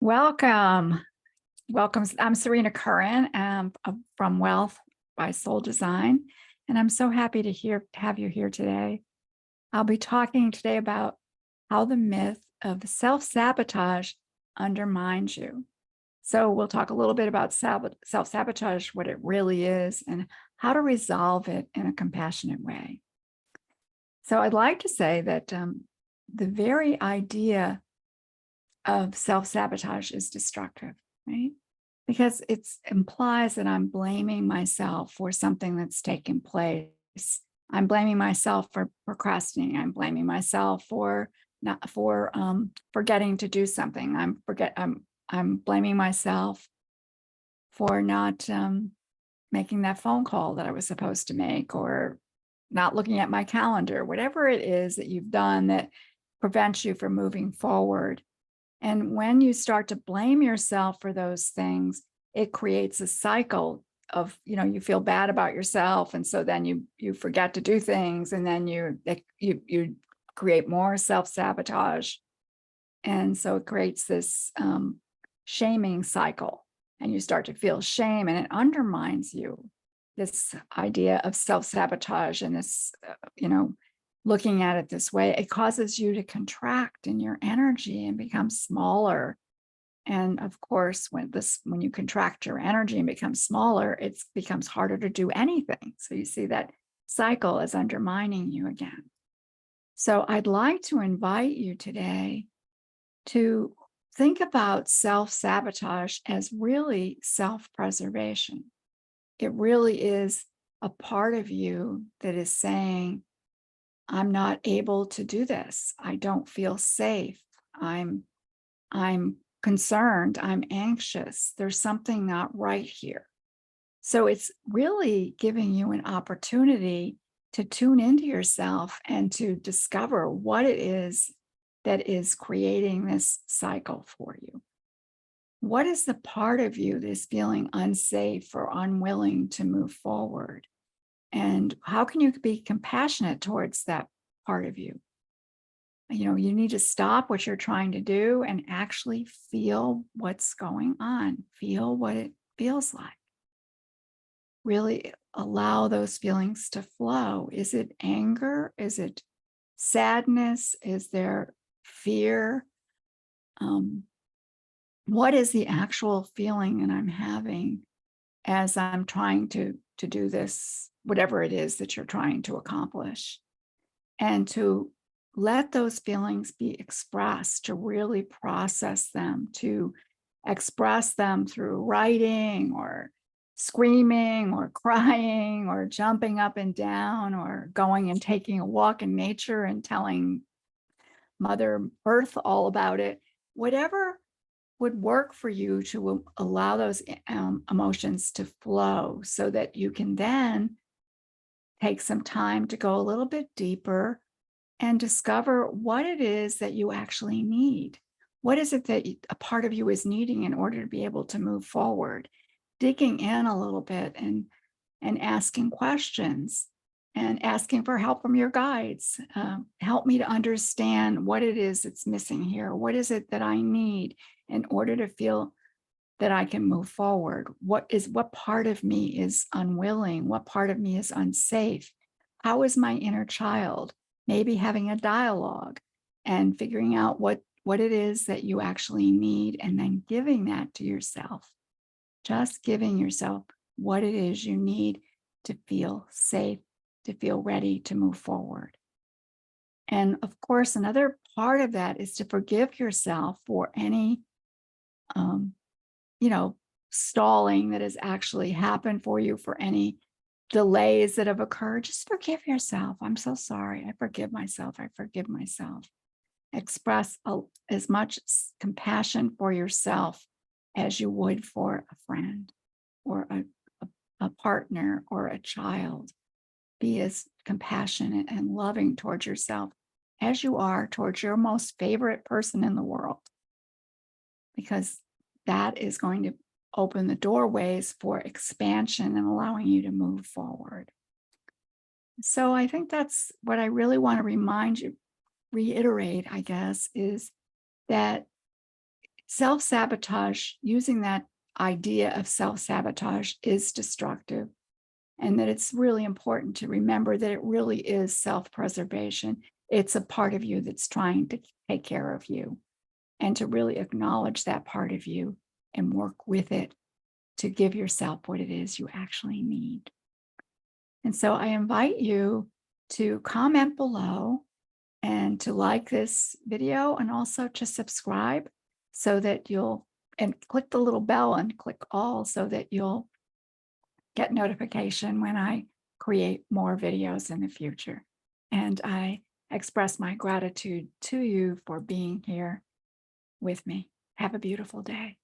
Welcome. Welcome. I'm Serena Curran from Wealth by Soul Design, and I'm so happy to have you here today. I'll be talking today about how the myth of self-sabotage undermines you. So we'll talk a little bit about self-sabotage, what it really is, and how to resolve it in a compassionate way. So I'd like to say that the very idea of self-sabotage is destructive, right? Because it implies that I'm blaming myself for something that's taken place. I'm blaming myself for procrastinating. I'm blaming myself for not for forgetting to do something. I'm blaming myself for not making that phone call that I was supposed to make, or not looking at my calendar. Whatever it is that you've done that prevents you from moving forward. And when you start to blame yourself for those things, it creates a cycle of, you feel bad about yourself. And so then you forget to do things, and then you create more self-sabotage. And so it creates this shaming cycle, and you start to feel shame, and it undermines you. This idea of self-sabotage and this, looking at it this way, it causes you to contract in your energy and become smaller. And of course, when you contract your energy and become smaller, it becomes harder to do anything. So you see that cycle is undermining you again. So I'd like to invite you today to think about self-sabotage as really self-preservation. It really is a part of you that is saying, I'm not able to do this. I don't feel safe. I'm concerned. I'm anxious. There's something not right here. So it's really giving you an opportunity to tune into yourself and to discover what it is that is creating this cycle for you. What is the part of you that is feeling unsafe or unwilling to move forward? And how can you be compassionate towards that part of you? You need to stop what you're trying to do and actually feel what's going on. Feel what it feels like. Really allow those feelings to flow. Is it anger? Is it sadness? Is there fear? What is the actual feeling that I'm having as I'm trying to do this, whatever it is that you're trying to accomplish? And to let those feelings be expressed, to really process them, to express them through writing or screaming or crying or jumping up and down or going and taking a walk in nature and telling Mother Earth all about it. Whatever would work for you to allow those emotions to flow, so that you can then take some time to go a little bit deeper and discover what it is that you actually need. What is it that a part of you is needing in order to be able to move forward? Digging in a little bit and asking questions and asking for help from your guides. Help me to understand what it is that's missing here. What is it that I need in order to feel that I can move forward? What part of me is unwilling? What part of me is unsafe? How is my inner child? Maybe having a dialogue and figuring out what it is that you actually need, and then giving that to yourself. Just giving yourself what it is you need to feel safe, to feel ready to move forward. And of course, another part of that is to forgive yourself for any stalling that has actually happened for you, for any delays that have occurred. Just forgive yourself. I'm so sorry. I forgive myself. I forgive myself. Express as much compassion for yourself as you would for a friend or a partner or a child. Be as compassionate and loving towards yourself as you are towards your most favorite person in the world, because that is going to open the doorways for expansion and allowing you to move forward. So I think that's what I really want to reiterate, I guess, is that Self-sabotage, using that idea of self-sabotage is destructive, and that it's really important to remember that it really is self-preservation. It's a part of you that's trying to take care of you, and to really acknowledge that part of you and work with it to give yourself what it is you actually need. And so I invite you to comment below and to like this video, and also to subscribe so that you'll, and click the little bell and click all so that you'll get notification when I create more videos in the future. And I express my gratitude to you for being here with me. Have a beautiful day.